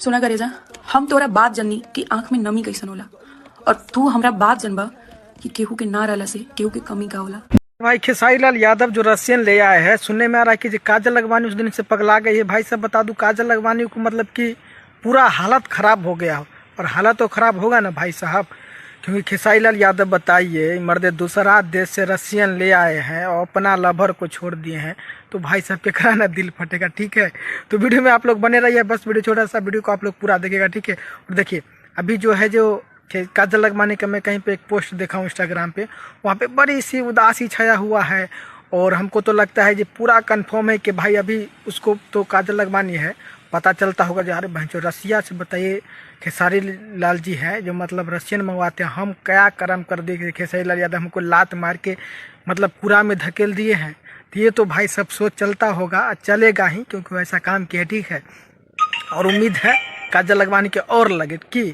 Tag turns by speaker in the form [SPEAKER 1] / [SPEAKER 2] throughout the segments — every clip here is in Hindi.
[SPEAKER 1] सुना करेजा, हम तोरा बात जननी कि आंख में नमी कैसन होला और तू हमरा बात जनबा कि केहू के ना रहला से केहू के कमी का होला।
[SPEAKER 2] भाई खेसारी लाल यादव जो रशियन ले आए हैं, सुनने में आ रहा है कि काजल लखवानी उस दिन से पगला गई है। भाई सब बता दूं, काजल लखवानी को मतलब कि पूरा हालत खराब हो गया हो, और हालत तो खराब होगा ना भाई साहब, क्योंकि खेसारी लाल यादव बताइए मर्दे दूसरा देश से रशियन ले आए हैं और अपना लवर को छोड़ दिए हैं, तो भाई साहब के कराना दिल फटेगा। ठीक है, तो वीडियो में आप लोग बने रहिए, बस वीडियो छोटा सा वीडियो को आप लोग पूरा देखिएगा। ठीक है, और देखिए अभी जो है जो काजल लखवानी का मैं कहीं पे एक पोस्ट देखा हूँ इंस्टाग्राम पे, वहाँ पे बड़ी सी उदासी छाया हुआ है, और हमको तो लगता है ये पूरा कंफर्म है कि भाई अभी उसको तो काजल लखवानी है पता चलता होगा जो अरे भैंसो रसिया से बताइए खेसारी लाल जी है जो मतलब रशियन मंगवाते हैं, हम क्या कर्म कर दिए खेसारी लाल यादव हमको लात मार के मतलब पूरा में धकेल दिए हैं। तो ये तो भाई सब सोच चलता होगा, चलेगा ही, क्योंकि वैसा काम किया। ठीक है, और उम्मीद है काजल लखवानी के और लगे कि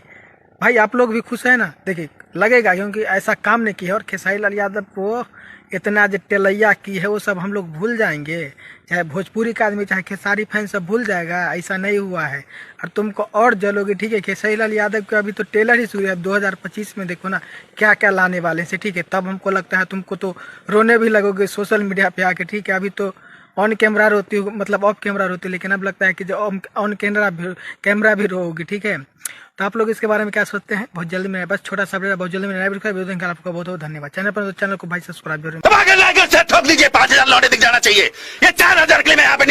[SPEAKER 2] भाई आप लोग भी खुश है ना। देखिए लगेगा, क्योंकि ऐसा काम नहीं किया, और खेसारी लाल यादव को इतना जो टेलैया की है वो सब हम लोग भूल जाएंगे, चाहे भोजपुरी का आदमी चाहे खेसारी फैन सब भूल जाएगा, ऐसा नहीं हुआ है और तुमको और जलोगे। ठीक है, खेसारी लाल यादव के अभी तो टेलर ही शुरू है, 2025 में देखो ना क्या क्या लाने वाले से। ठीक है, तब हमको लगता है तुमको तो रोने भी लगोगे सोशल मीडिया पे आके। ठीक है, अभी तो ऑन कैमरा रोती हो, मतलब ऑफ कैमरा रोती है, लेकिन अब लगता है कि जो ऑन कैमरा भी रोगी। ठीक है, तो आप लोग इसके बारे में क्या सोचते हैं? बहुत जल्दी में बस छोटा सा बहुत जल्दी में नया वीडियो आपको बहुत बहुत धन्यवाद। चैनल पर तो चैनल को भाई सब्सक्राइब जरूर ठोक लीजिए। 5000 लौटे दिख जाना चाहिए, ये 4000 के लिए मैं यहाँ पे